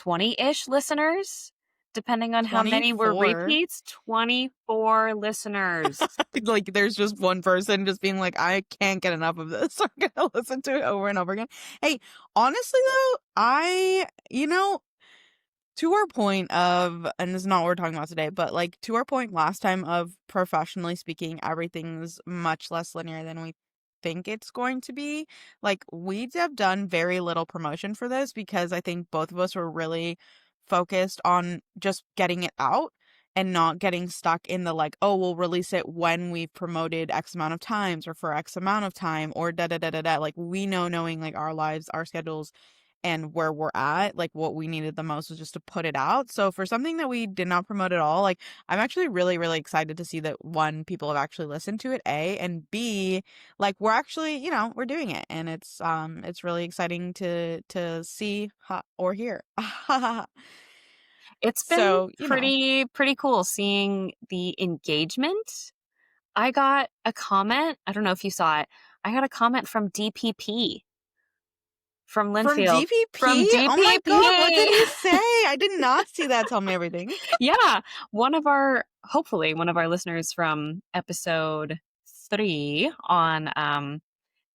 20-ish listeners, depending on how many were 24. repeats. 24 listeners. Like, there's just one person just being like, I can't get enough of this. I'm gonna listen to it over and over again. Hey, honestly though, to our point of, and this is not what we're talking about today, but like to our point last time of professionally speaking, everything's much less linear than we think it's going to be. Like, we have done very little promotion for this because I think both of us were really focused on just getting it out and not getting stuck in the like, oh, we'll release it when we've promoted X amount of times or for X amount of time or da da da da da. Like, we knowing like our lives, our schedules, and where we're at, like what we needed the most was just to put it out. So for something that we did not promote at all, like, I'm actually really, really excited to see that, one, people have actually listened to it, A, and B, like, we're actually, we're doing it, and it's really exciting to see or hear. It's been So, pretty cool seeing the engagement. I got a comment. I don't know if you saw it. I got a comment from DPP, from from Linfield. From DPP? Oh my God, what did DPP. he say? I did not see that. Tell me everything. Yeah. Hopefully one of our listeners from episode 3 on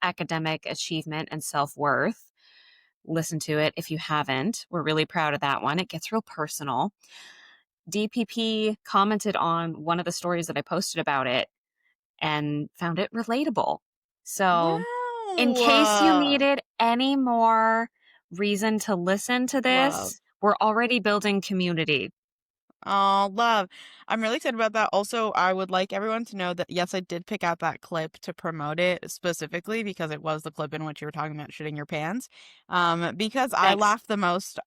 academic achievement and self-worth. Listen to it if you haven't. We're really proud of that one. It gets real personal. DPP commented on one of the stories that I posted about it and found it relatable. So, in case you Wow. needed any more reason to listen to Love. this, we're already building community. Oh, love. I'm really excited about that. Also, I would like everyone to know that, yes, I did pick out that clip to promote it specifically because it was the clip in which you were talking about shitting your pants. Because I Thanks. laughed the most.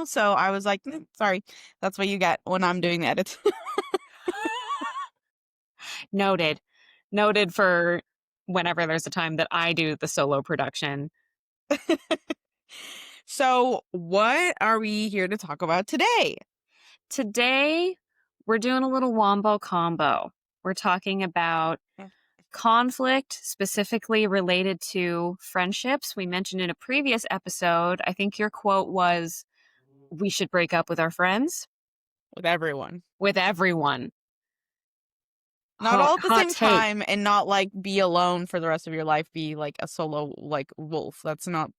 So I was like, sorry, that's what you get when I'm doing the edits. Noted. Noted for whenever there's a time that I do the solo production. So, what are we here to talk about today? Today, we're doing a little wombo combo. We're talking about conflict specifically related to friendships. We mentioned in a previous episode, I think your quote was, we should break up with our friends. With everyone. With everyone. Not all at the Hot same take. time, and not like be alone for the rest of your life, be like a solo like wolf. That's not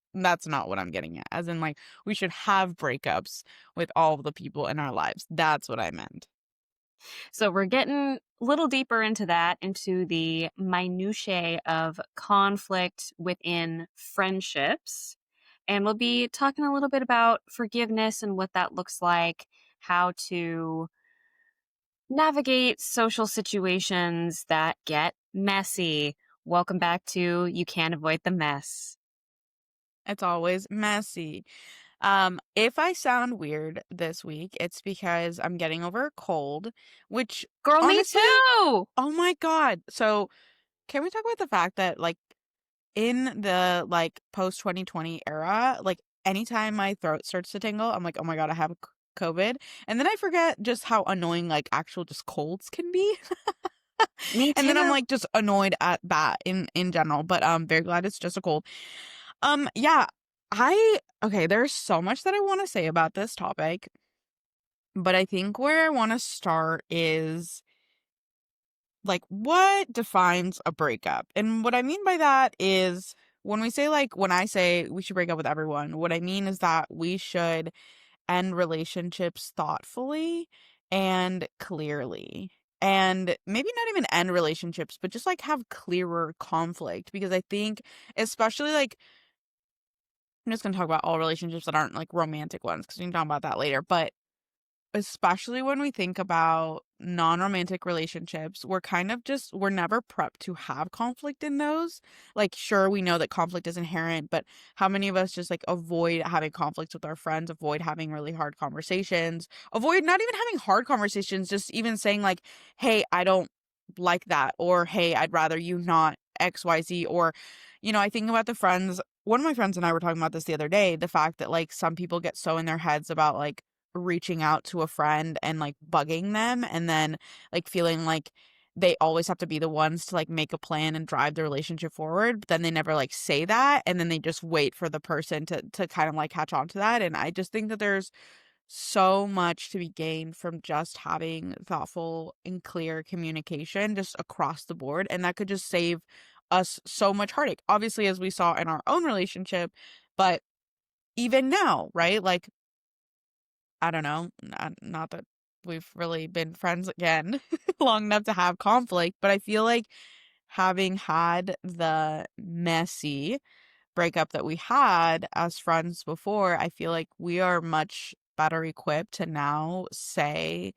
what I'm getting at. As in, like, we should have breakups with all of the people in our lives. That's what I meant. So we're getting a little deeper into that, into the minutiae of conflict within friendships. And we'll be talking a little bit about forgiveness and what that looks like, how to navigate social situations that get messy. Welcome back to You Can't Avoid the Mess. It's always messy. If I sound weird this week, it's because I'm getting over a cold, which, Girl, honestly, me too! oh my God. So can we talk about the fact that, like, in the like post 2020 era, like, anytime my throat starts to tingle, I'm like, oh my God, I have COVID. And then I forget just how annoying like actual just colds can be. Me And then I'm too. like just annoyed at that in general, but I'm very glad it's just a cold. Yeah, okay, there's so much that I want to say about this topic, but I think where I want to start is like, what defines a breakup? And what I mean by that is, when I say we should break up with everyone, what I mean is that we should end relationships thoughtfully and clearly. And maybe not even end relationships, but just like have clearer conflict. Because I think, especially like, I'm just going to talk about all relationships that aren't like romantic ones because we can talk about that later. But especially when we think about non-romantic relationships, we're never prepped to have conflict in those. Like, sure, we know that conflict is inherent, but how many of us just like avoid having conflicts with our friends, avoid having really hard conversations, avoid not even having hard conversations, just even saying like, hey, I don't like that, or hey, I'd rather you not XYZ. Or, I think about one of my friends and I were talking about this the other day, the fact that like some people get so in their heads about like reaching out to a friend and like bugging them, and then like feeling like they always have to be the ones to like make a plan and drive the relationship forward, but then they never like say that, and then they just wait for the person to kind of like catch on to that. And I just think that there's so much to be gained from just having thoughtful and clear communication just across the board, and that could just save us so much heartache. Obviously, as we saw in our own relationship, but even now, right? Like, I don't know, not that we've really been friends again long enough to have conflict, but I feel like having had the messy breakup that we had as friends before, I feel like we are much better equipped to now say,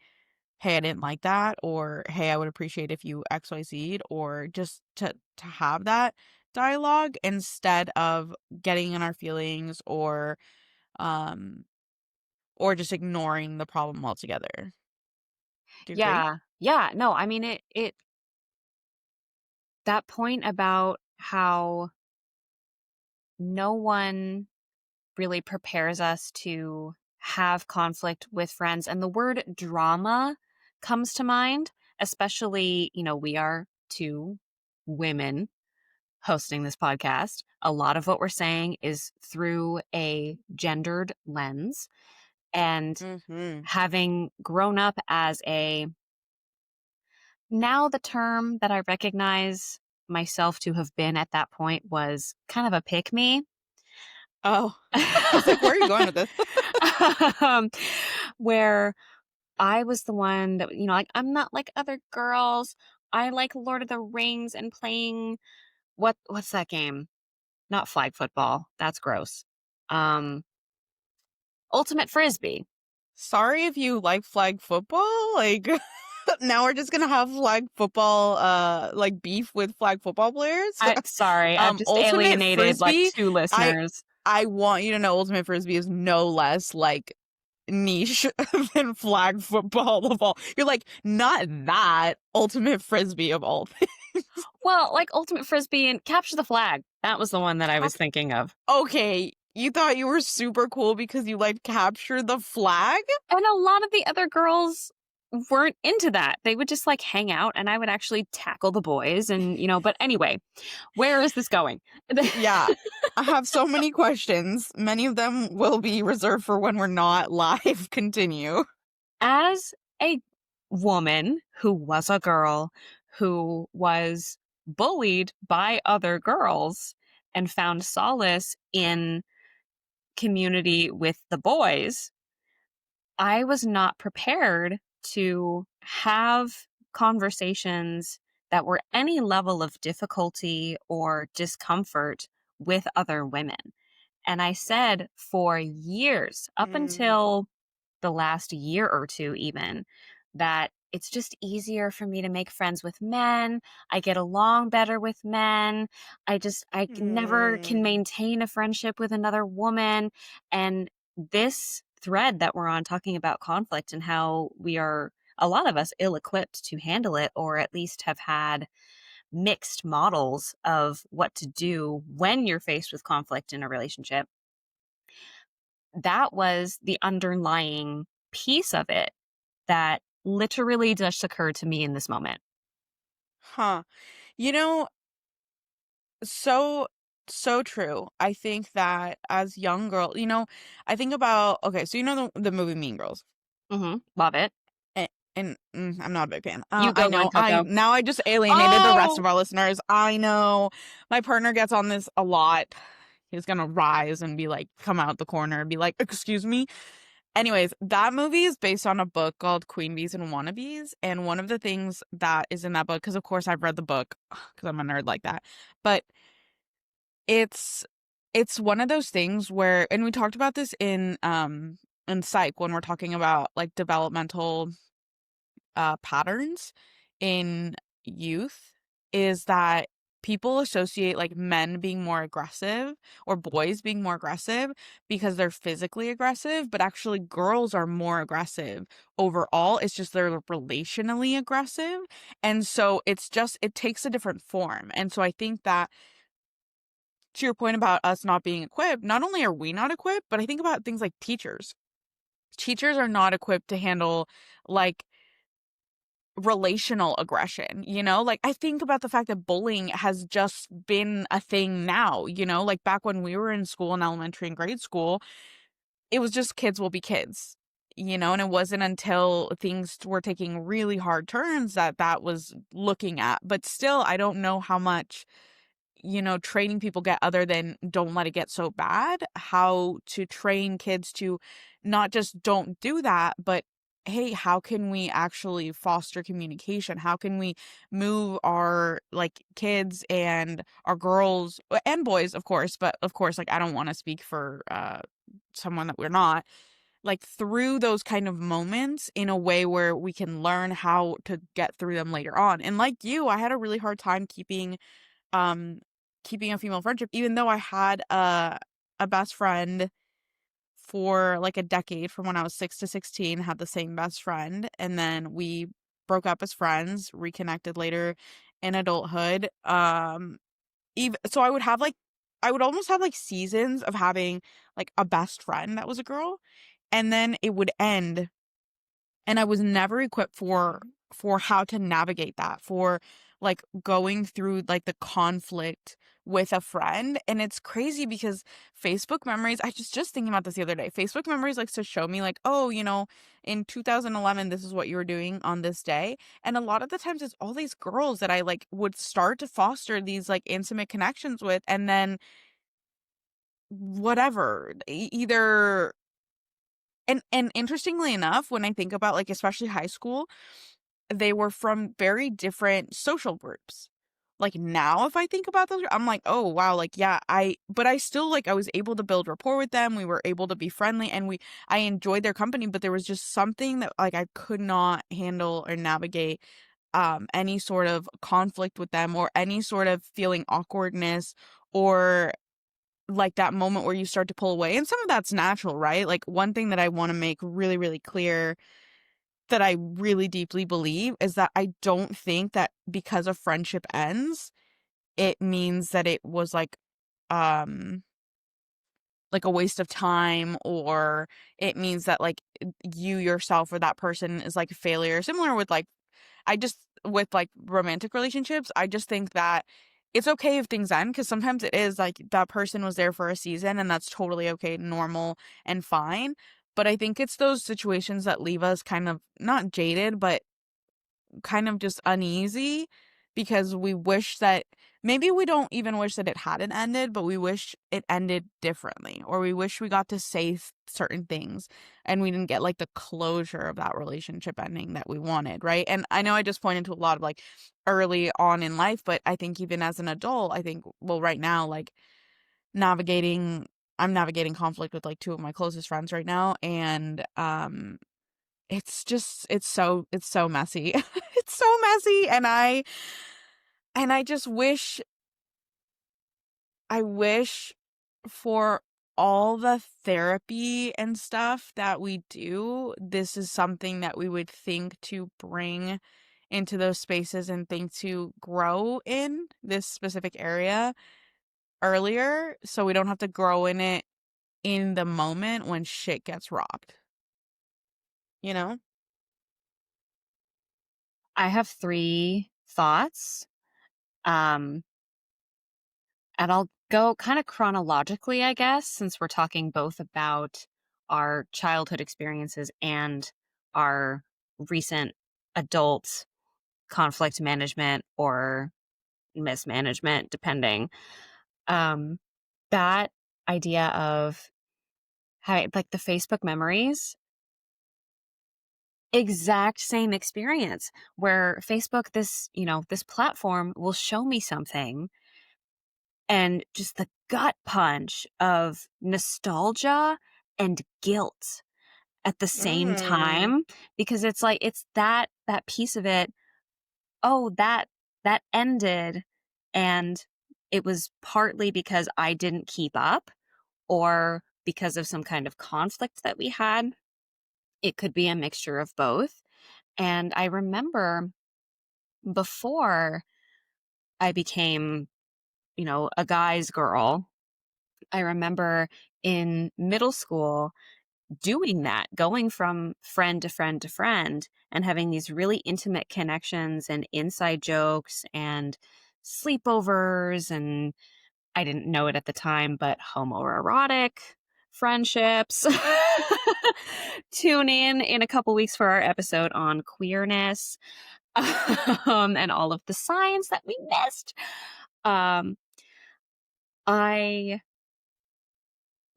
"Hey, I didn't like that," or "Hey, I would appreciate if you XYZ'd," or just to have that dialogue instead of getting in our feelings um or just ignoring the problem altogether. Do you agree? Yeah. Yeah. No, I mean it that point about how no one really prepares us to have conflict with friends, and the word drama comes to mind, especially, we are two women hosting this podcast. A lot of what we're saying is through a gendered lens, and Mhm. having grown up as a now the term that I recognize myself to have been at that point was kind of a pick me. Oh, I was like, "Where are you going with this?" um, where I was the one that, like, I'm not like other girls. I like Lord of the Rings and playing what's that game? Not flag football. That's gross. Um, Ultimate Frisbee. Sorry if you like flag football, like, now we're just gonna have flag football, like, beef with flag football players? Sorry, I've just Ultimate alienated like Frisbee, two I listeners. I want you to know Ultimate Frisbee is no less, like, niche than flag football of all. You're like, "Not that Ultimate Frisbee of all things." Well, like Ultimate Frisbee and Capture the Flag. That was the one that I was Cap thinking of. Okay, you thought you were super cool because you liked Capture the Flag? And a lot of the other girls weren't into that. They would just like hang out and I would actually tackle the boys and, but anyway, where is this going? Yeah. I have so many questions. Many of them will be reserved for when we're not live. Continue. As a woman who was a girl who was bullied by other girls and found solace in community with the boys, I was not prepared to have conversations that were any level of difficulty or discomfort with other women. And I said for years, up Mm, until the last year or two, even, that it's just easier for me to make friends with men. I get along better with men. Never can mm, maintain a friendship with another woman. And this thread that we're on talking about conflict and how we are, a lot of us, ill equipped to handle it, or at least have had mixed models of what to do when you're faced with conflict in a relationship. That was the underlying piece of it that literally just occurred to me in this moment. huh. You know, so so true. I think that as young girl, I think about okay, so the movie Mean Girls. Love it. And I'm not a big fan. You I go, Glen know. I Coco. now I just alienated the rest of Oh, our listeners. I know. My partner gets on this a lot. He's gonna rise and be like, come out the corner and be like, "Excuse me." Anyways, that movie is based on a book called Queen Bees and Wannabes, and one of the things that is in that book, because of course I've read the book, because I'm a nerd like that, but it's it's one of those things where, and we talked about this in psych when we're talking about like developmental patterns in youth, is that people associate like men being more aggressive or boys being more aggressive because they're physically aggressive, but actually girls are more aggressive overall. It's just they're relationally aggressive. And so it takes a different form. And so I think that to your point about us not being equipped, not only are we not equipped, but I think about things like teachers. Teachers are not equipped to handle like relational aggression, like I think about the fact that bullying has just been a thing now, like back when we were in school in elementary and grade school, it was just kids will be kids, and it wasn't until things were taking really hard turns that that was looking at. But still, I don't know how much, training people get other than don't let it get so bad, how to train kids to not just don't do that, but hey, how can we actually foster communication? How can we move our like kids and our girls and boys, of course, but of course, like I don't want to speak for someone that we're not, like through those kind of moments in a way where we can learn how to get through them later on. And like you, I had a really hard time um keeping a female friendship, even though I had a best friend for like a decade from when I was 6 to 16, had the same best friend, and then we broke up as friends, reconnected later in adulthood. Even so I would almost have like seasons of having like a best friend that was a girl, and then it would end, and I was never equipped for how to navigate that, for like going through like the conflict with a friend. And it's crazy because Facebook memories, I just thinking about this the other day. Facebook memories likes to show me like, oh, in 2011 this is what you were doing on this day. And a lot of the times it's all these girls that I like would start to foster these like intimate connections with, and then whatever, either. And interestingly enough, when I think about like especially high school, they were from very different social groups. Like now if I think about those, I'm like, "Oh, wow, like yeah, but I still like I was able to build rapport with them. We were able to be friendly, and I enjoyed their company, but there was just something that like I could not handle or navigate any sort of conflict with them, or any sort of feeling awkwardness, or like that moment where you start to pull away. And some of that's natural, right? Like one thing that I want to make really, really clear that I really deeply believe is that I don't think that because a friendship ends, it means that it was um like a waste of time, or it means that like you yourself or that person is like a failure. Similar with like I just with like romantic relationships, I just think that it's okay if things end, because sometimes it is like that person was there for a season and that's totally okay, normal and fine. But I think it's those situations that leave us kind of not jaded, but kind of just uneasy, because we wish that maybe we don't even wish that it hadn't ended, but we wish it ended differently, or we wish we got to say certain things and we didn't get like the closure of that relationship ending that we wanted, right? And I know I just pointed to a lot of like early on in life, but I think even as an adult, I think, well, right now, like navigating I'm navigating conflict with like two of my closest friends right now, and it's so messy. It's so messy, and I just wish for all the therapy and stuff that we do, this is something that we would think to bring into those spaces and think to grow in this specific area earlier, so we don't have to grow in it in the moment when shit gets rocked, you know? I have 3 thoughts, um, and I'll go kinda chronologically, I guess, since we're talking both about our childhood experiences and our recent adult conflict management or mismanagement, depending. Um, that idea of having like the Facebook memories, exact same experience where Facebook, this platform will show me something, and just the gut punch of nostalgia and guilt at the same Mm. time, because it's like it's that piece of it. Oh, that ended, and it was partly because I didn't keep up or because of some kind of conflict that we had. It could be a mixture of both. And I remember before I became, a guy's girl, I remember in middle school doing that, going from friend to friend to friend and having these really intimate connections and inside jokes and sleepovers, and I didn't know it at the time, but homoerotic friendships. Tune in a couple weeks for our episode on queerness, and all of the signs that we missed. Um, I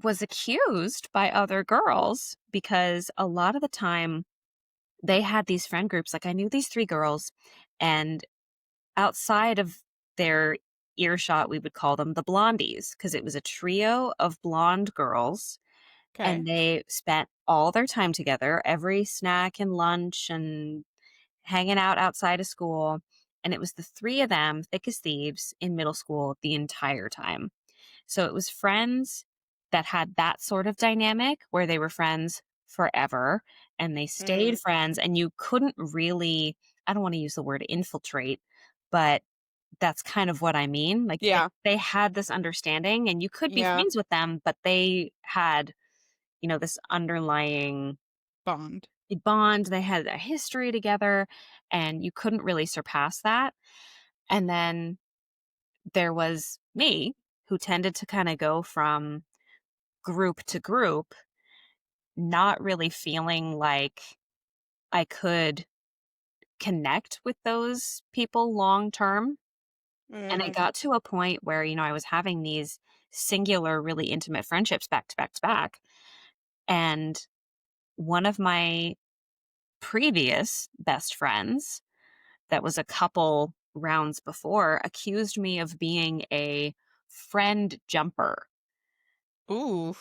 was accused by other girls because a lot of the time they had these friend groups. Like I knew these three girls, and outside of their earshot, we would call them the blondies because it was a trio of blonde girls, Okay. and they spent all their time together, every snack and lunch and hanging out outside of school. And it was the three of them, thick as thieves, in middle school the entire time. So it was friends that had that sort of dynamic where they were friends forever and they Mm. stayed friends, and you couldn't really, I don't want to use the word infiltrate, but that's kind of what I mean. Like Yeah. they had this understanding and you could be Yeah. friends with them, but they had, this underlying Bond. bond. They had a history together and you couldn't really surpass that. And then there was me who tended to kind of go from group to group, not really feeling like I could connect with those people long term. And it Mm. got to a point where, I was having these singular, really intimate friendships back to back to back. And one of my previous best friends, that was a couple rounds before, accused me of being a friend jumper. Ooh.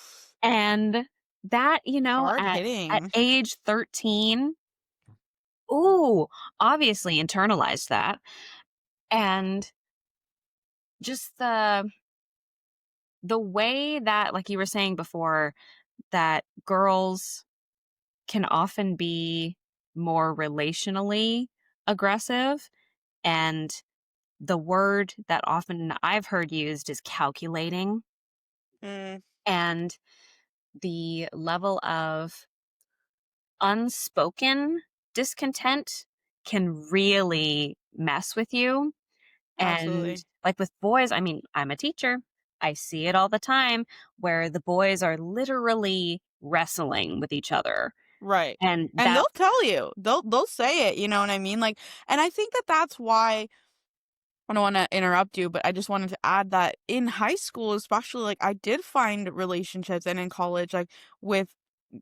And that, Hard at hitting. age 13, ooh, obviously internalized that. And just the way that, like you were saying before, that girls can often be more relationally aggressive, and the word that often I've heard used is calculating, Mm. and the level of unspoken discontent can really mess with you. And Absolutely. like with boys, I mean, I'm a teacher. I see it all the time where the boys are literally wrestling with each other. Right. And And they'll that, tell you. They'll say it, you know what I mean? Like, and I think that that's why I don't want to interrupt you, but I just wanted to add that in high school, especially, like, I did find relationships and in college, like, with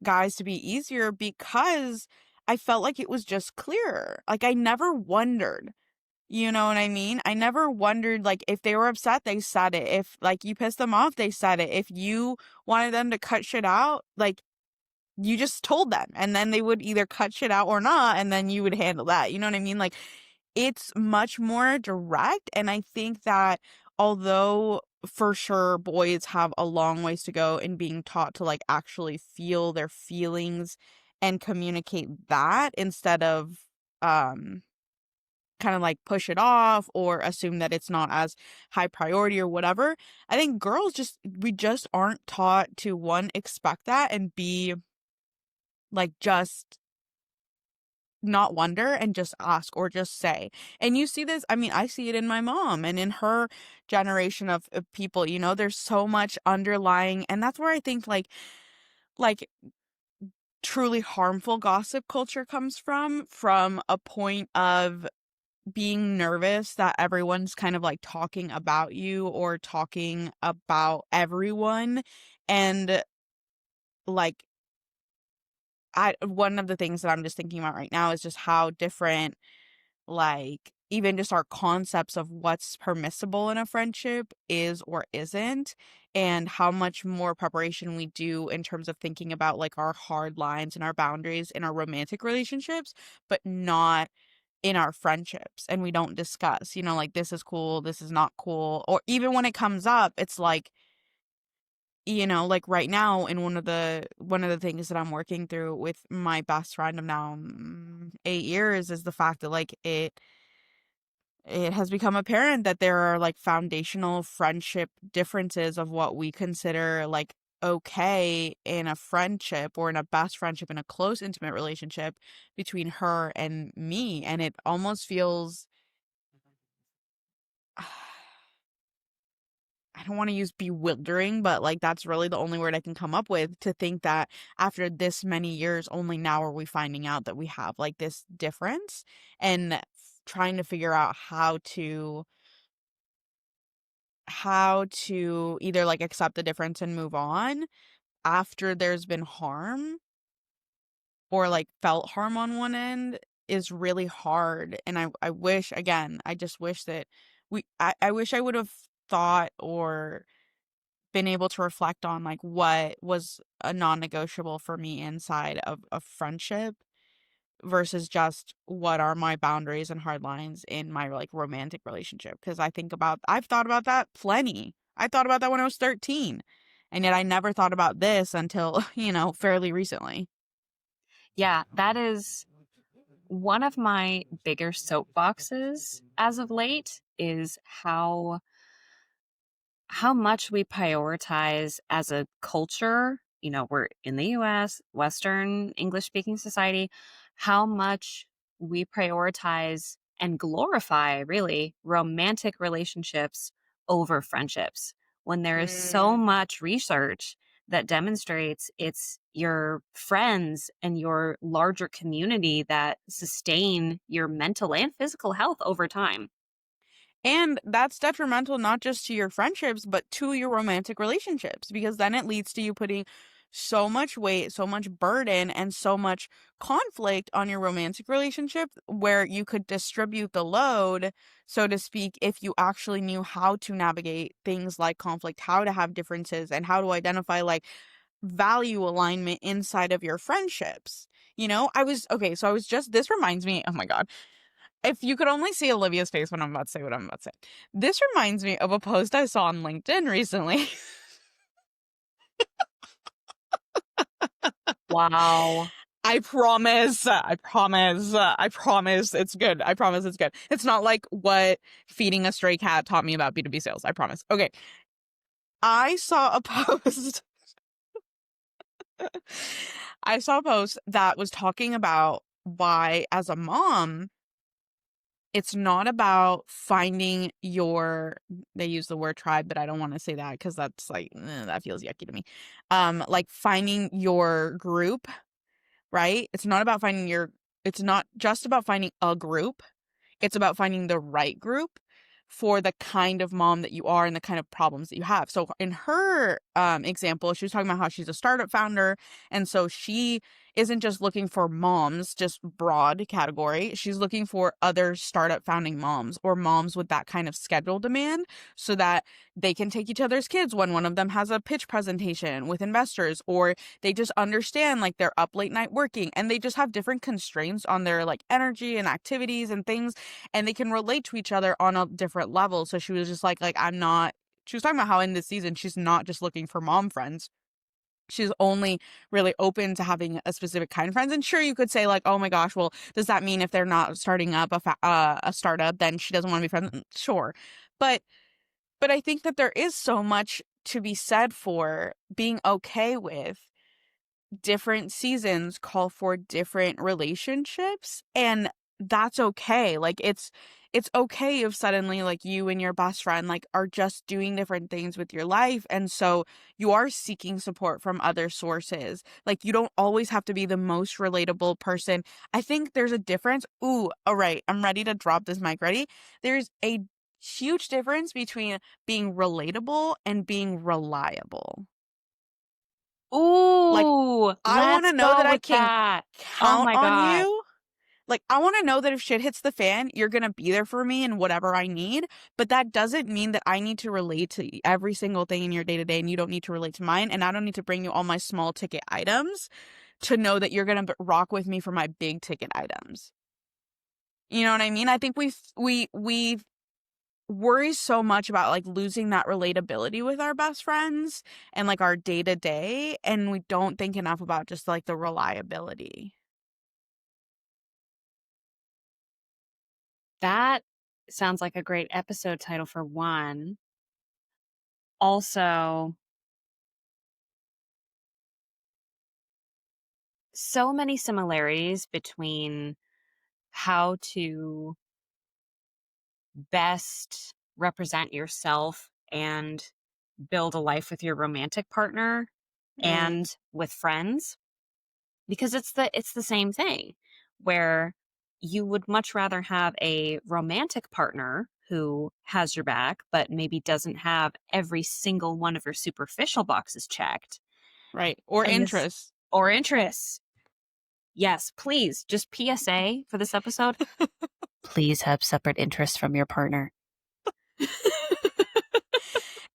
guys to be easier because I felt like it was just clearer. Like, I never wondered, you know what I mean? I never wondered, like, if they were upset, they said it. If, like, you pissed them off, they said it. If you wanted them to cut shit out, like, you just told them, and then they would either cut shit out or not, and then you would handle that. You know what I mean? Like, it's much more direct, and I think that although for sure boys have a long ways to go in being taught to, like, actually feel their feelings and communicate that instead of, um, kind of, like, push it off or assume that it's not as high priority or whatever, I think girls we just aren't taught to, 1, expect that, and B, like, just not wonder and just ask or just say. And you see this, I mean, I see it in my mom and in her generation of people, there's so much underlying, and that's where I think, like truly harmful gossip culture comes from a point of being nervous that everyone's kind of like talking about you or talking about everyone. And like one of the things that I'm just thinking about right now is just how different, like, even just our concepts of what's permissible in a friendship is or isn't, and how much more preparation we do in terms of thinking about, like, our hard lines and our boundaries in our romantic relationships, but not in our friendships. And we don't discuss, like, this is cool, this is not cool. Or even when it comes up, it's like, like right now in one of the things that I'm working through with my best friend of now 8 years is the fact that, like, it has become apparent that there are, like, foundational friendship differences of what we consider, like, okay in a friendship or in a best friendship, in a close intimate relationship between her and me, and it almost feels I don't want to use bewildering, but like that's really the only word I can come up with to think that after this many years, only now are we finding out that we have like this difference and trying to figure out how to either like accept the difference and move on after there's been harm or like felt harm on one end is really hard. And I wish, again, I just wish that I wish I would have thought or been able to reflect on like what was a non-negotiable for me inside of a friendship versus just what are my boundaries and hard lines in my like romantic relationship. Because I've thought about that plenty. I thought about that when I was 13. And yet I never thought about this until, fairly recently. Yeah, that is one of my bigger soapboxes as of late is how much we prioritize as a culture. We're in the US, Western English speaking society, how much we prioritize and glorify really romantic relationships over friendships when there is so Mm. much research that demonstrates it's your friends and your larger community that sustain your mental and physical health over time. And that's detrimental not just to your friendships, but to your romantic relationships, because then it leads to you putting so much weight, so much burden, and so much conflict on your romantic relationship where you could distribute the load, so to speak, if you actually knew how to navigate things like conflict, how to have differences, and how to identify like value alignment inside of your friendships. I was just, this reminds me, oh my God, if you could only see Olivia's face when I'm about to say what I'm about to say. This reminds me of a post I saw on LinkedIn recently. Wow. I promise it's good. I promise it's good. It's not like what feeding a stray cat taught me about B2B sales. I promise. Okay. I saw a post. I saw a post that was talking about why, as a mom, it's not about finding your, they use the word tribe, but I don't want to say that because that's like, that feels yucky to me. Like finding your group, right? It's not just about finding a group. It's about finding the right group for the kind of mom that you are and the kind of problems that you have. So in her example, she was talking about how she's a startup founder. And so she isn't just looking for moms, just broad category. She's looking for other startup founding moms or moms with that kind of schedule demand so that they can take each other's kids when one of them has a pitch presentation with investors, or they just understand like they're up late night working and they just have different constraints on their like energy and activities and things, and they can relate to each other on a different level. So she was just like she was talking about how in this season she's not just looking for mom friends. She's only really open to having a specific kind of friends. And sure, you could say like, oh my gosh, well, does that mean if they're not starting up a startup, then she doesn't want to be friends? Sure, but I think that there is so much to be said for being okay with different seasons call for different relationships, and that's okay. Like it's okay if suddenly like you and your best friend like are just doing different things with your life, and so you are seeking support from other sources. Like you don't always have to be the most relatable person. I think there's a difference. Ooh, all right, I'm ready to drop this mic. Ready? There's a huge difference between being relatable and being reliable. Like Ooh, I want let's to know go that I with can that. Oh count my on god. you. Like, I want to know that if shit hits the fan, you're going to be there for me and whatever I need. But that doesn't mean that I need to relate to every single thing in your day to day and you don't need to relate to mine. And I don't need to bring you all my small ticket items to know that you're going to rock with me for my big ticket items. You know what I mean? I think we worry so much about like losing that relatability with our best friends and like our day to day. And we don't think enough about just like the reliability. That sounds like a great episode title for one. Also, so many similarities between how to best represent yourself and build a life with your romantic partner Mm, and with friends, because it's the same thing where you would much rather have a romantic partner who has your back but maybe doesn't have every single one of your superficial boxes checked. right. Or And this, interests. or interests. Yes, please, just PSA for this episode. Please have separate interests from your partner.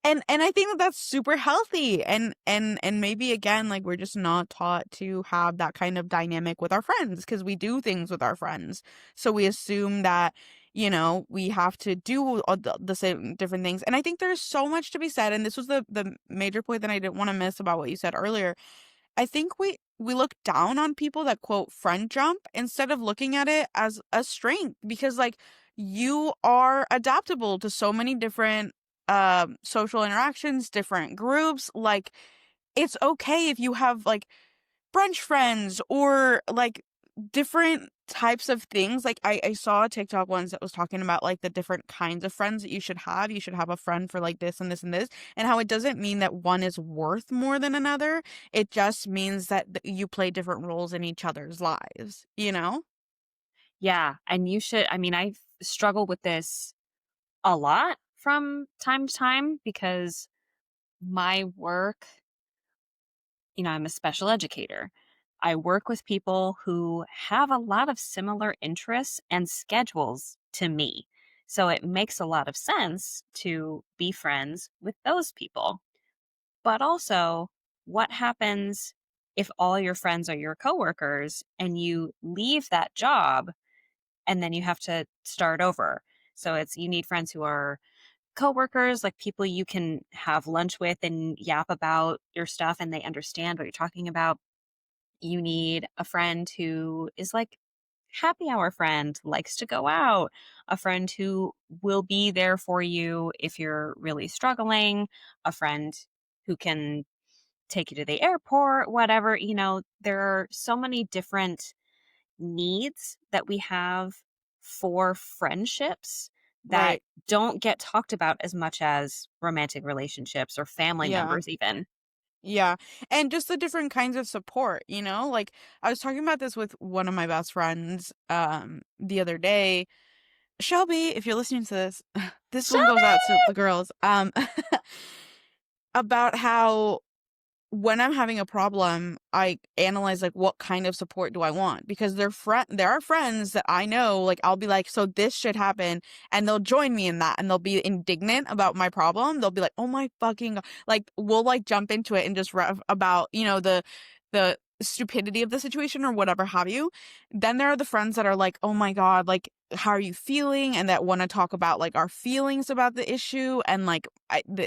And I think that that's super healthy, and maybe again, like, we're just not taught to have that kind of dynamic with our friends because we do things with our friends, so we assume that, we have to do all the same different things. And I think there's so much to be said, and this was the major point that I didn't want to miss about what you said earlier. I think we look down on people that quote friend jump instead of looking at it as a strength, because like, you are adaptable to so many different social interactions, different groups. Like, it's okay if you have like brunch friends or like different types of things. Like, I saw a TikTok once that was talking about like the different kinds of friends that you should have. You should have a friend for like this and this and this, and how it doesn't mean that one is worth more than another. It just means that you play different roles in each other's lives, you know? Yeah, and you should, I mean, I've struggled with this a lot from time to time because my work, I'm a special educator. I work with people who have a lot of similar interests and schedules to me. So it makes a lot of sense to be friends with those people. But also, what happens if all your friends are your coworkers and you leave that job and then you have to start over? So you need friends who are coworkers, like people you can have lunch with and yap about your stuff and they understand what you're talking about. You need a friend who is like happy hour friend, likes to go out, a friend who will be there for you if you're really struggling, a friend who can take you to the airport, whatever. There are so many different needs that we have for friendships that Right. don't get talked about as much as romantic relationships or family Yeah. members, even. Yeah. And just the different kinds of support, you know? Like, I was talking about this with one of my best friends the other day. Shelby, if you're listening to this, this one goes out to Shelby! the girls. About how when I'm having a problem, I analyze like what kind of support do I want? Because there are friends that I know, like, I'll be like, so this should happen, and they'll join me in that, and they'll be indignant about my problem. They'll be like, oh my fucking like, we'll like jump into it and just rev about, the stupidity of the situation or whatever have you. Then there are the friends that are like, oh my God, like, how are you feeling? And that want to talk about like our feelings about the issue, and like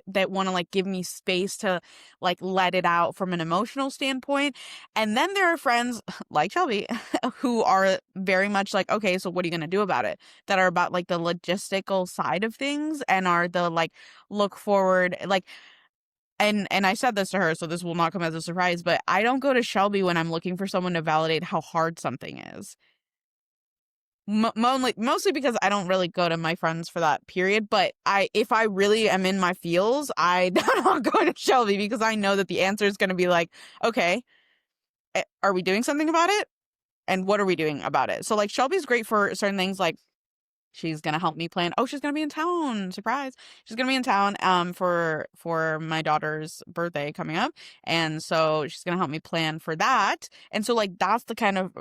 that want to like give me space to like let it out from an emotional standpoint. And then there are friends like Shelby who are very much like, okay, so what are you going to do about it? That are about like the logistical side of things, and are the like look forward, like, and I said this to her, so this will not come as a surprise, but I don't go to Shelby when I'm looking for someone to validate how hard something is. Mostly because I don't really go to my friends for that period, but if I really am in my feels, I don't go to Shelby because I know that the answer is going to be like, okay, are we doing something about it? And what are we doing about it? So like, Shelby's great for certain things, like she's gonna help me plan. Oh, she's gonna be in town. Surprise. She's gonna be in town for my daughter's birthday coming up. And so she's gonna help me plan for that. And so like, that's the kind of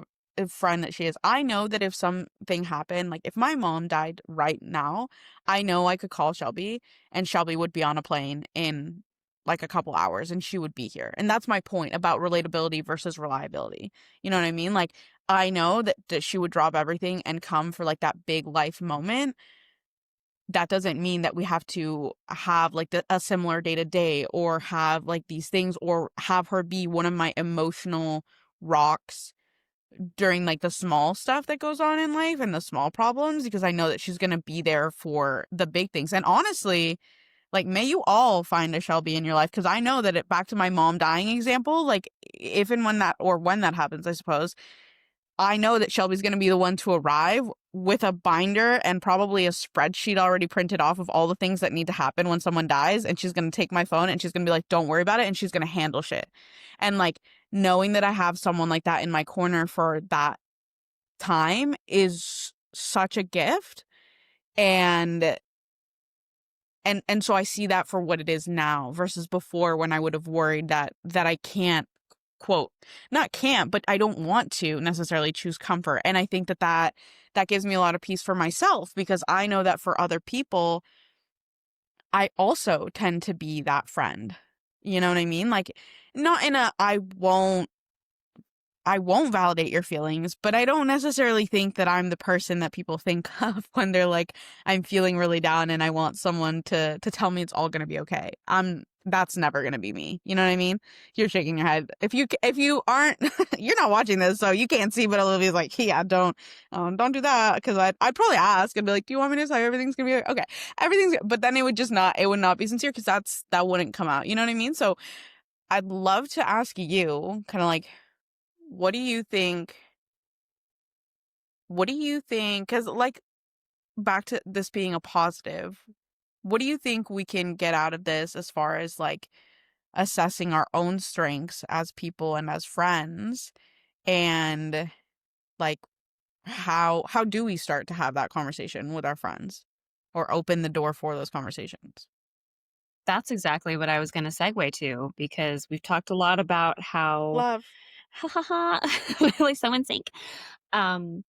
friend that she is. I know that if something happened, like if my mom died right now, I know I could call Shelby, and Shelby would be on a plane in like a couple hours, and she would be here. And that's my point about relatability versus reliability. You know what I mean? Like, I know that she would drop everything and come for like that big life moment. That doesn't mean that we have to have like a similar day to day, or have like these things, or have her be one of my emotional rocks during like the small stuff that goes on in life and the small problems, because I know that she's going to be there for the big things. And honestly, like, may you all find a Shelby in your life, because I know that back to my mom dying example, like, if and when that, or when that happens, I suppose, I know that Shelby's going to be the one to arrive with a binder and probably a spreadsheet already printed off of all the things that need to happen when someone dies. And she's going to take my phone and she's going to be like, don't worry about it. And she's going to handle shit. And like knowing that I have someone like that in my corner for that time is such a gift. And so I see that for what it is now versus before when I would have worried that I can't, quote, not can't, but I don't want to necessarily choose comfort. And I think that gives me a lot of peace for myself because I know that for other people, I also tend to be that friend. You know what I mean? Like not in a I won't validate your feelings, but I don't necessarily think that I'm the person that people think of when they're like, I'm feeling really down and I want someone to tell me it's all gonna be okay. That's never gonna be me. You know what I mean? You're shaking your head. If you aren't, you're not watching this, so you can't see. But Olivia's like, yeah, don't do that because I'd probably ask and be like, do you want me to tell you everything's gonna be okay? Everything's, but then it would not be sincere because that wouldn't come out. You know what I mean? So I'd love to ask you, kind of like what do you think? What do you think? Because, like, back to this being a positive, what do you think we can get out of this as far as like assessing our own strengths as people and as friends? And like, how do we start to have that conversation with our friends or open the door for those conversations? That's exactly what I was gonna segue to because we've talked a lot about how Love. ha ha ha, really so in sync. Um,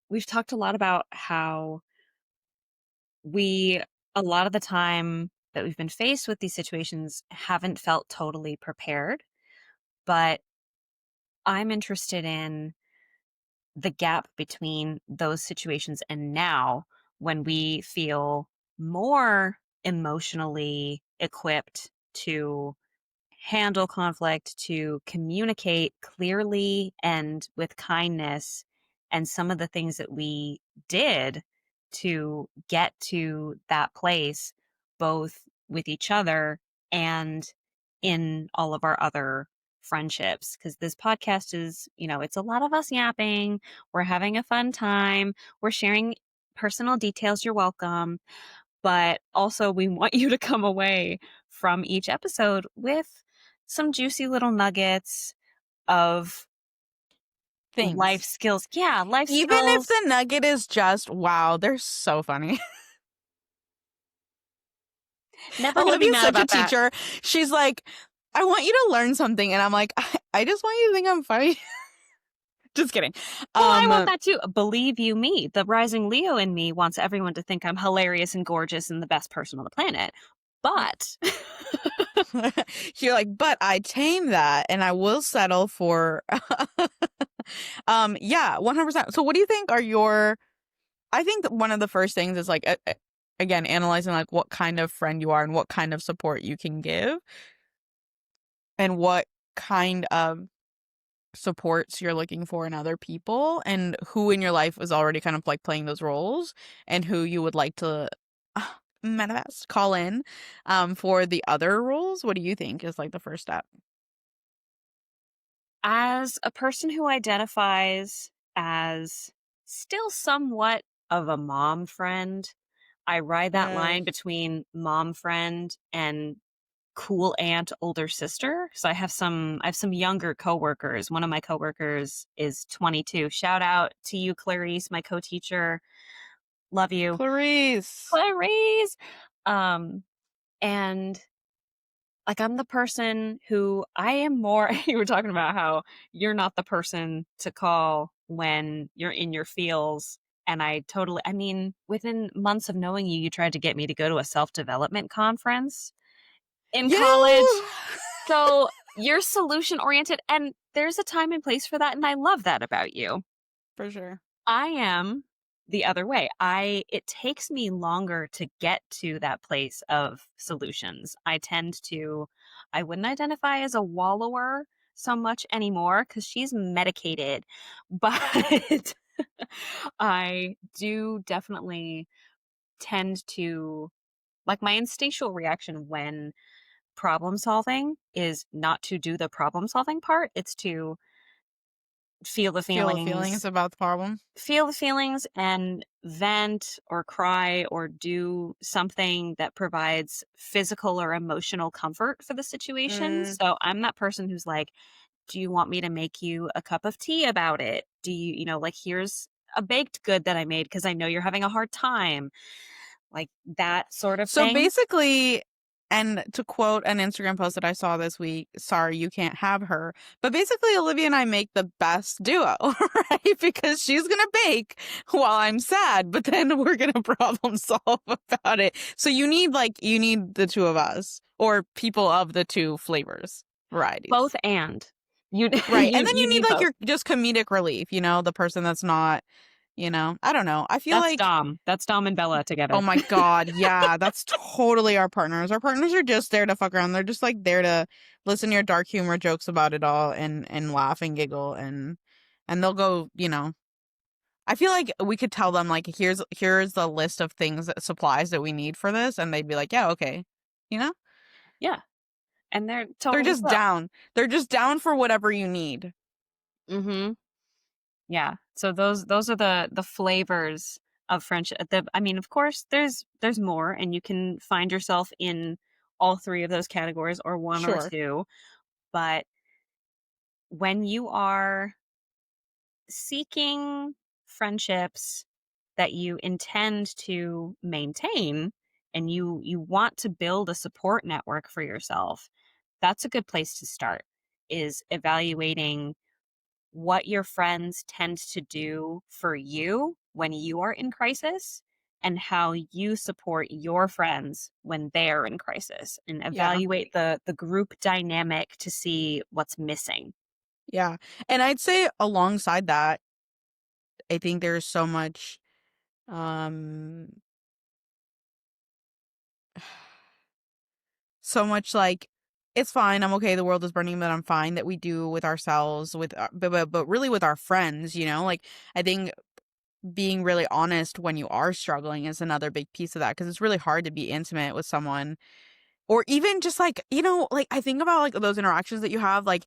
we've talked a lot about how we a lot of the time that we've been faced with these situations haven't felt totally prepared, but I'm interested in the gap between those situations and now when we feel more emotionally equipped to handle conflict, to communicate clearly and with kindness, and some of the things that we did to get to that place, both with each other and in all of our other friendships. Because this podcast is, it's a lot of us yapping. We're having a fun time. We're sharing personal details. You're welcome. But also, we want you to come away from each episode with some juicy little nuggets of life Things. skills. Yeah, life Even if skills. the nugget is just, wow, they're so funny. Never going to be Olivia's mad such a about that. teacher. She's like, I want you to learn something. And I'm like, I just want you to think I'm funny. Just kidding. Well, I want Um, that too. Believe you me, the rising Leo in me wants everyone to think I'm hilarious and gorgeous and the best person on the planet. But you're like, but I tame that and I will settle for, yeah, 100%. So what do you think are I think that one of the first things is like, again, analyzing like what kind of friend you are and what kind of support you can give and what kind of supports you're looking for in other people and who in your life is already kind of like playing those roles and who you would like to manifest call in for the other roles. What do you think is like the first step? as a person who identifies as still somewhat of a mom friend, I ride that line Yes. between mom friend and cool aunt, older sister. So I have some younger coworkers. One of my coworkers is 22. Shout out to you, Clarice, my co-teacher. Love you. Clarice. Clarice. Um, and like I'm the person who I am more you were talking about how you're not the person to call when you're in your feels. And I mean, within months of knowing you, you tried to get me to go to a self-development conference in You know, college. So you're solution oriented and there's a time and place for that. And I love that about you. for sure. I am the other way. It takes me longer to get to that place of solutions. I wouldn't identify as a wallower so much anymore because she's medicated. But I do definitely tend to like my instinctual reaction when problem solving is not to do the problem solving part. It's to feel the Feel the feelings feelings, about the problem. and vent or cry or do something that provides physical or emotional comfort for the situation. Mm. So I'm that person who's like, do you want me to make you a cup of tea about it? Do you, like, here's a baked good that I made because I know you're having a hard time, like that sort of So thing. basically, and to quote an Instagram post that I saw this week, sorry, you can't have her. But basically, Olivia and I make the best duo, right? Because she's going to bake while I'm sad, but then we're going to problem solve about it. So you need the two of us or people of the two flavors, varieties. Both and you Right. And then you you need need like both. your just comedic relief, the person that's not, I don't know. I feel That's like Dom. That's Dom and Bella oh together. my god, yeah, that's totally our partners. Our partners are just there to fuck around. They're just like there to listen to your dark humor jokes about it all and laugh and giggle and they'll go, I feel like we could tell them like here's the list of things that supplies that we need for this and they'd be like, "Yeah, okay." You know? Yeah, and they're They're totally just will. down. They're just down for whatever you need. Mhm. Yeah. So those are the flavors of friendship. I mean, of course, there's more, and you can find yourself in all three of those categories or one or Sure. two. But when you are seeking friendships that you intend to maintain and you want to build a support network for yourself, that's a good place to start, is evaluating what your friends tend to do for you when you are in crisis and how you support your friends when they're in crisis, and Yeah. evaluate the group dynamic to see what's missing. Yeah. And I'd say alongside that, I think there's so much um so much like it's fine, I'm okay, the world is burning, but I'm fine that we do with ourselves, with but really with our friends, like I think being really honest when you are struggling is another big piece of that because it's really hard to be intimate with someone or even just like like I think about like those interactions that you have like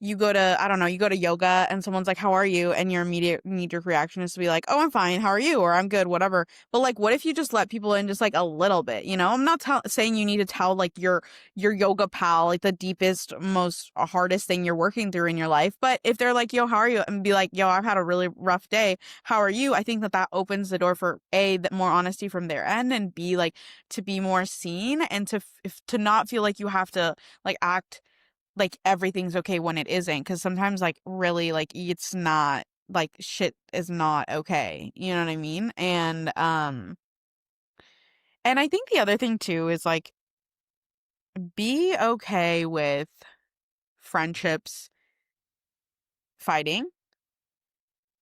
you go to I don't know, you go to yoga and someone's like, "How are you?" and your immediate knee-jerk reaction is to be like, "Oh, I'm fine. How are you?" or "I'm good," whatever. But like, what if you just let people in just like a little bit? I'm not saying you need to tell like your yoga pal like the deepest, most hardest thing you're working through in your life. But if they're like, "Yo, how are you?" and be like, "Yo, I've had a really rough day. How are you?" I think that opens the door for A, that more honesty from their end, and B, like to be more seen and to not feel like you have to like act like everything's okay when it isn't because sometimes like really like it's not like shit is not okay, you know what I mean? And I think the other thing too is like be okay with friendships fighting,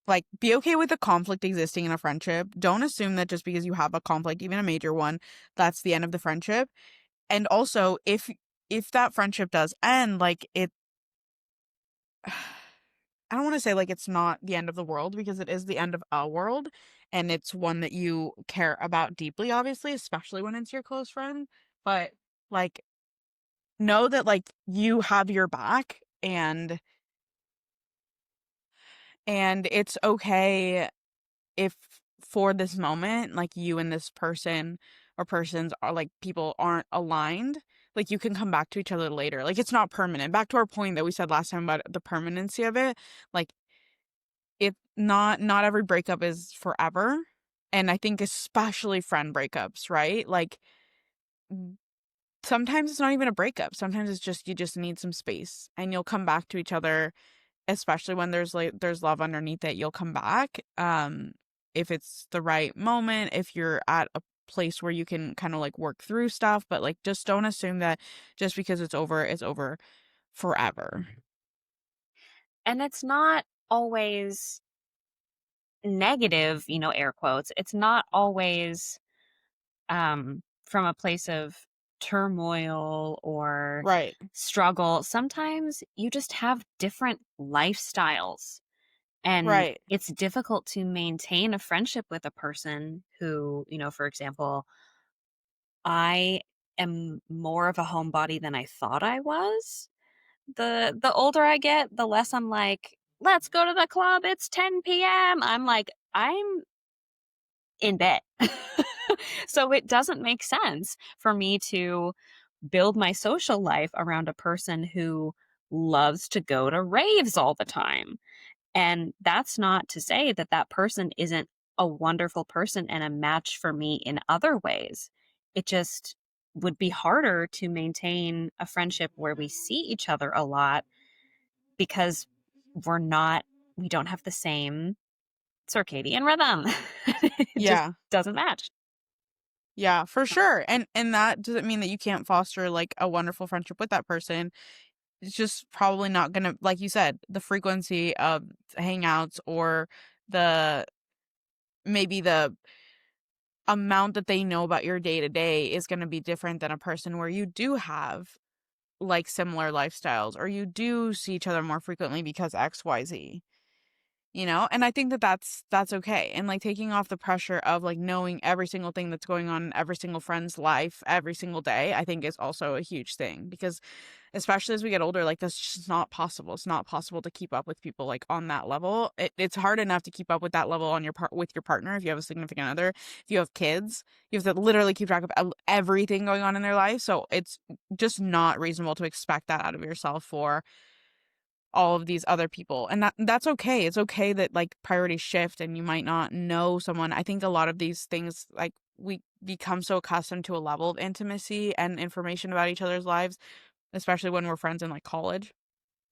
like be okay with the conflict existing in a friendship. Don't assume that just because you have a conflict, even a major one, that's the end of the friendship. And also if that friendship does end, like it I don't want to say like it's not the end of the world because it is the end of a world and it's one that you care about deeply, obviously, especially when it's your close friend. But like, know that like you have your back and it's okay if for this moment, like you and this person or persons are like people aren't aligned. Like you can come back to each other later. Like it's not permanent. Back to our point that we said last time about the permanency of it. Like it not every breakup is forever, and I think especially friend breakups, right? Like, sometimes it's not even a breakup, sometimes it's just you just need some space, and you'll come back to each other, especially when there's love underneath it, you'll come back, if it's the right moment, if you're at a place where you can kinda, like, work through stuff, but, like, just don't assume that just because it's over forever. And it's not always negative, air quotes. It's not always from a place of turmoil or Right, struggle. Sometimes you just have different lifestyles, and right, it's difficult to maintain a friendship with a person who, for example, I am more of a homebody than I thought I was. The older I get, the less I'm like, let's go to the club. It's 10 p.m. I'm like, I'm in bed. So it doesn't make sense for me to build my social life around a person who loves to go to raves all the time. And that's not to say that that person isn't a wonderful person and a match for me in other ways. It just would be harder to maintain a friendship where we see each other a lot because we're not, we don't have the same circadian rhythm. It just Yeah. doesn't match. Yeah, for sure. And that doesn't mean that you can't foster like a wonderful friendship with that person. It's just probably not gonna, like you said, the frequency of hangouts or the maybe the amount that they know about your day to day is gonna be different than a person where you do have like similar lifestyles or you do see each other more frequently because XYZ. You know, and I think that that's okay, and like taking off the pressure of like knowing every single thing that's going on in every single friend's life every single day, I think is also a huge thing because especially as we get older, like that's just not possible. It's not possible to keep up with people like on that level. It's hard enough to keep up with that level on your part with your partner if you have a significant other. If you have kids, you have to literally keep track of everything going on in their life, so it's just not reasonable to expect that out of yourself for all of these other people, and that's okay. It's okay that like priorities shift and you might not know someone. I think a lot of these things, like, we become so accustomed to a level of intimacy and information about each other's lives, especially when we're friends in like college,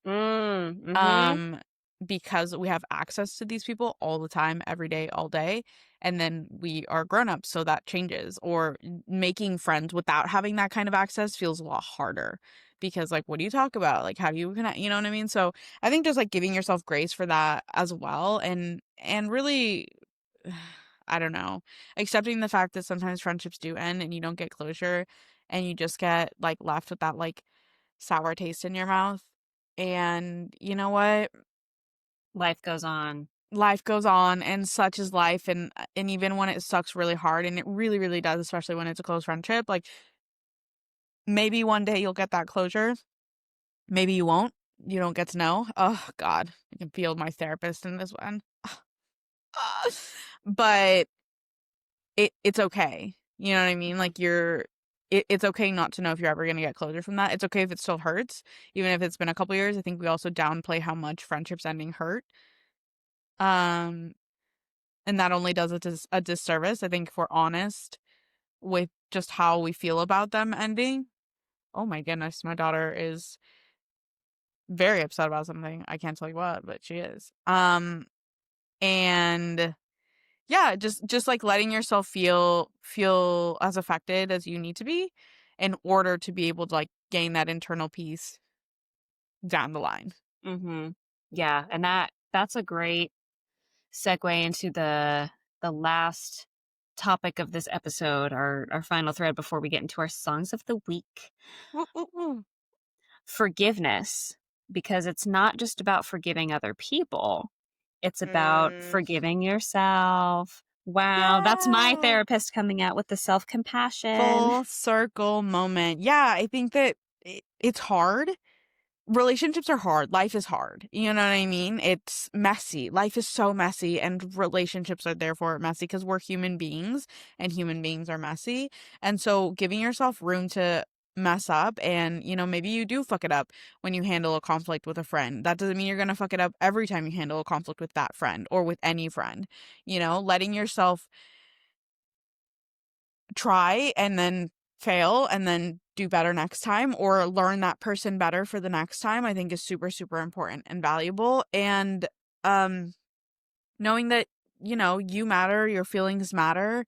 Mm-hmm. um, because we have access to these people all the time, every day, all day. And then we are grown-ups, so that changes. Or making friends without having that kind of access feels a lot harder because, like, what do you talk about? Like, how do you connect? You know what I mean? So I think just like giving yourself grace for that as well, and really, I don't know, accepting the fact that sometimes friendships do end and you don't get closure, and you just get like left with that like sour taste in your mouth. And you know what? Life goes on. Life goes on and such is life, and even when it sucks really hard, and it really, really does, especially when it's a close friendship, like, maybe one day you'll get that closure. Maybe you won't. You don't get to know. Oh god, I can feel my therapist in this one. But it's okay. You know what I mean? Like, it's okay not to know if you're ever gonna get closure from that. It's okay if it still hurts, even if it's been a couple years. I think we also downplay how much friendships ending hurt. Um, and that only does it a disservice, I think, if we're honest with just how we feel about them ending. Oh my goodness, my daughter is very upset about something. I can't tell you what, but she is. And yeah, just like letting yourself feel as affected as you need to be in order to be able to like gain that internal peace down the line. Mm-hmm. Yeah. And that's a great segue into the last topic of this episode, our final thread before we get into our songs of the week. Woo, woo, woo. Forgiveness, because it's not just about forgiving other people. It's about Mm, forgiving yourself. Wow, that's my yeah. therapist coming out with the self-compassion. Full circle moment. Yeah, I think that it's hard. Relationships are hard. Life is hard. You know what I mean? It's messy. Life is so messy, and relationships are therefore messy because we're human beings and human beings are messy. And so giving yourself room to mess up, and maybe you do fuck it up when you handle a conflict with a friend. That doesn't mean you're going to fuck it up every time you handle a conflict with that friend or with any friend. Letting yourself try and then fail and then do better next time, or learn that person better for the next time, I think is super, super important and valuable. And um knowing that you matter, your feelings matter,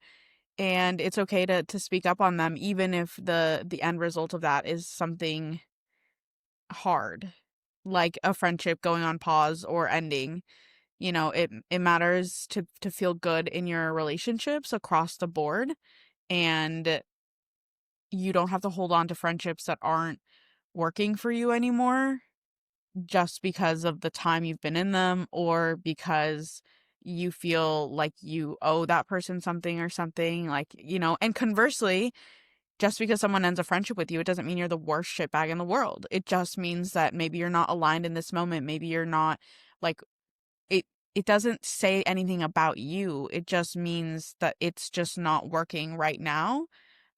and it's okay to speak up on them, even if the end result of that is something hard, like a friendship going on pause or ending. It matters to feel good in your relationships across the board, and you don't have to hold on to friendships that aren't working for you anymore just because of the time you've been in them, or because you feel like you owe that person something or something, like, and conversely, just because someone ends a friendship with you, it doesn't mean you're the worst shitbag in the world. It just means that maybe you're not aligned in this moment. Maybe you're not Like it it doesn't say anything about you. It just means that it's just not working right now.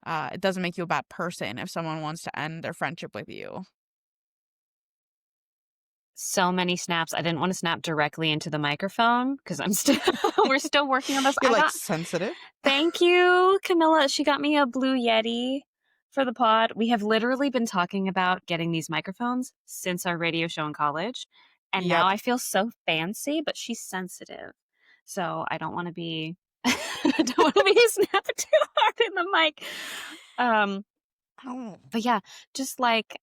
It doesn't make you a bad person if someone wants to end their friendship with you. So many snaps. I didn't wanna snap directly into the microphone because 'cause I'm still we're still working on this. You're like sensitive. Thank you, Camilla. She got me a Blue Yeti for the pod. We have literally been talking about getting these microphones since our radio show in college, and now Yep. I feel so fancy, but she's sensitive. So I don't wanna be I don't wanna be snapping too hard in the mic. Um, Oh. but yeah, just like,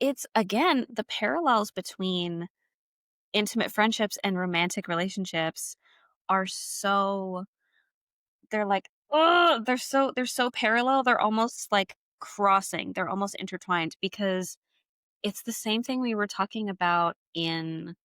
it's again, the parallels between intimate friendships and romantic relationships are so they're like, oh, they're so parallel, they're almost like crossing, they're almost intertwined because it's the same thing we were talking about in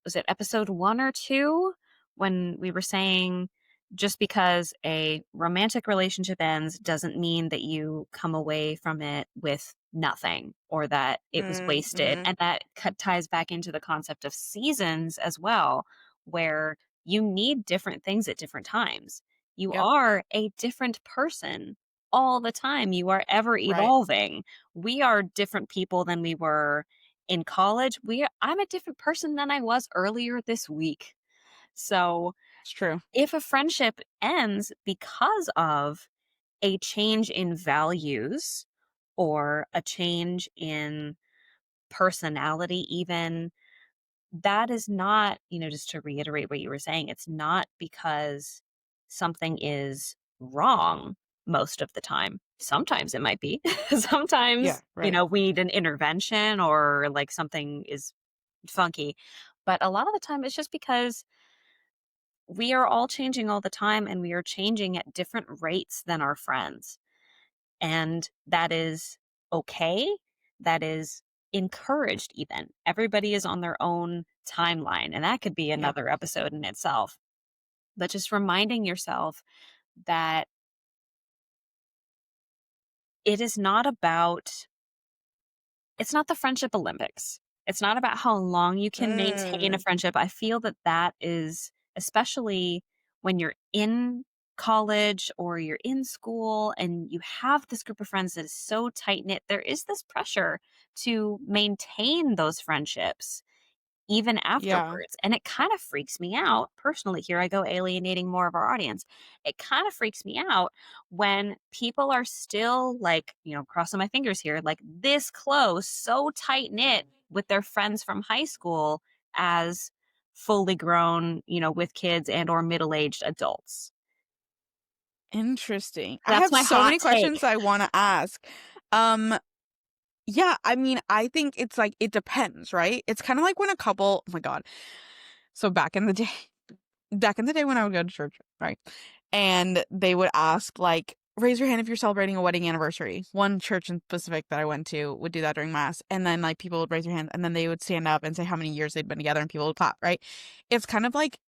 was it episode 1 or 2 when we were saying just because a romantic relationship ends doesn't mean that you come away from it with nothing or that it was wasted. Mhm. And that ties back into the concept of seasons as well, where you need different things at different times. You Yep. are a different person all the time. You are ever Right. evolving. We are different people than we were in college. I'm a different person than I was earlier this week. So, It's true. if a friendship ends because of a change in values or a change in personality even, that is not, just to reiterate what you were saying, it's not because something is wrong most of the time. Sometimes it might be. Yeah, Sometimes, right. we need an intervention or like something is funky. But a lot of the time, it's just because we are all changing all the time and we are changing at different rates than our friends. And that is okay. That is encouraged, even. Everybody is on their own timeline. And that could be Yep. another episode in itself. But just reminding yourself that it is not about it's not the friendship Olympics. It's not about how long you can maintain a Mm. friendship. I feel that that is especially when you're in college or you're in school and you have this group of friends that is so tight knit, there is this pressure to maintain those friendships even Yeah. afterwards. And it kind of freaks me out personally. Here I go alienating more of our audience. It kind of freaks me out when people are still like, crossing my fingers here, like this close, so tight knit with their friends from high school as fully grown, with kids and or middle-aged adults. Interesting. I That's have my so hot many questions take. I wanna ask. Um, yeah, I mean, I think it's like it depends, right? It's kinda like when a couple oh my god. So back in the day when I would go to church, right? And they would ask like, "Raise your hand if you're celebrating a wedding anniversary." One church in specific that I went to would do that during mass, and then like people would raise their hand, and then they would stand up and say how many years they'd been together, and people would clap, right? It's kind of like,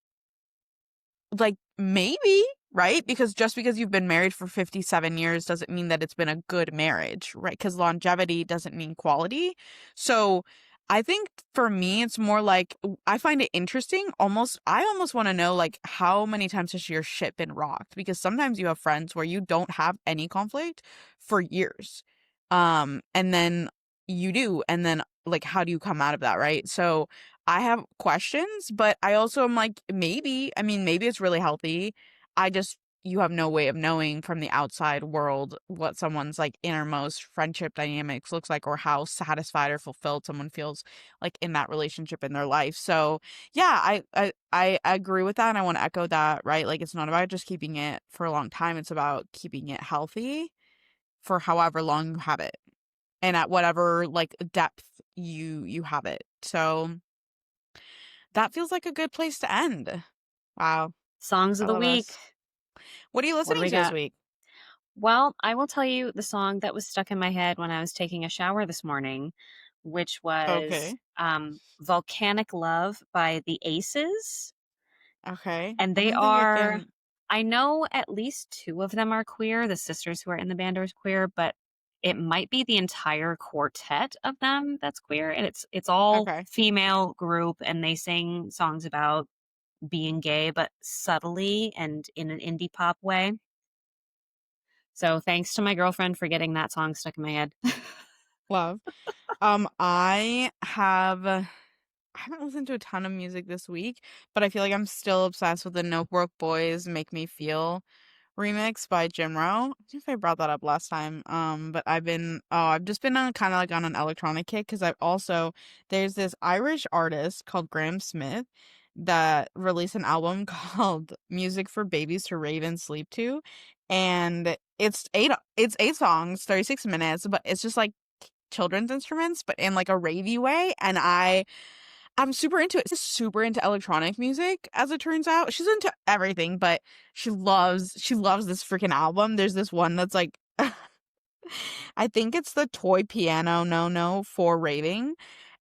maybe, right? Because just because you've been married for 57 years doesn't mean that it's been a good marriage, right? Because longevity doesn't mean quality. So I think for me, it's more like I find it interesting. I almost want to know, like, how many times has your ship been rocked? Because sometimes you have friends where you don't have any conflict for years. And then you do. And then, like, how do you come out of that, right? So I have questions, but I also am like, maybe, I mean, maybe it's really healthy. You have no way of knowing from the outside world what someone's like innermost friendship dynamics looks like or how satisfied or fulfilled someone feels like in that relationship in their life. So yeah, I agree with that. And I want to echo that, right? Like it's not about just keeping it for a long time. It's about keeping it healthy for however long you have it and at whatever like depth you have it. So that feels like a good place to end. Wow, Songs of I the love week. us. What are you What do listening we to this got? week? Well, I will tell you the song that was stuck in my head when I was taking a shower this morning, which was Okay. Volcanic Love by the Aces. Okay. And I they don't think I are, can I know at least two of them are queer. The sisters who are in the band are queer, but it might be the entire quartet of them that's queer, and it's all Okay. female group, and they sing songs about being gay, but subtly and in an indie pop way. So thanks to my girlfriend for getting that song stuck in my head. Love. I haven't listened to a ton of music this week, but I feel like I'm still obsessed with the Notebook Boys Make Me Feel remix by Jim Rowe. I don't know if I brought that up last time. But I've just been on kind of like on an electronic kick because I've also there's this Irish artist called Graham Smith that released an album called Music for Babies to Rave and Sleep to, and it's eight songs, 36 minutes, but it's just like children's instruments, but in like a ravey way, and I'm super into it. She's super into electronic music, as it turns out. She's into everything, but she loves this freaking album. There's this one that's like I think it's the toy piano no no for raving.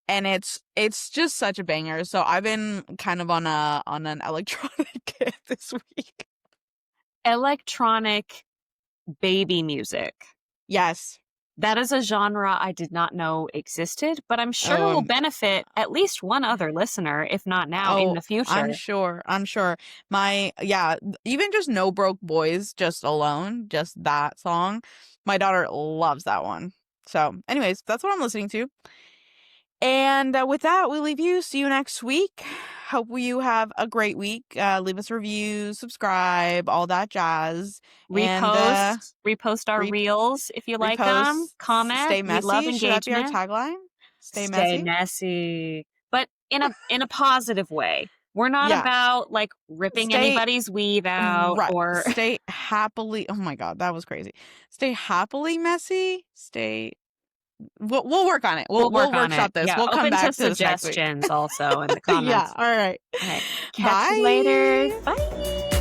And it's just such a banger. So I've been kind of on an electronic kick this week. Electronic baby music. Yes. That is a genre I did not know existed, but I'm sure Oh, will benefit at least one other listener, if not now, in oh, the I'm future. sure. I'm sure. Even just No Broke Boys just alone, just that song. My daughter loves that one. So, anyways, that's what I'm listening to. And with that, we leave you. See you next week. Hope you have a great week. Leave us a review, subscribe, all that jazz. And Repost our re- reels if you like them. repost, Comment. stay We love messy. Should that be our engagement. tagline? Stay Stay messy? messy, but in a positive way. We're not Yeah. about like ripping Stay anybody's weave out or Stay happily. Oh my God, that was crazy. Stay happily messy. We'll work on it. We'll we'll we'll work on it. workshop this. Yeah, We'll come open to back to this next week. suggestions also in the Yeah. comments. All right. All right. Catch you later. Bye. Bye.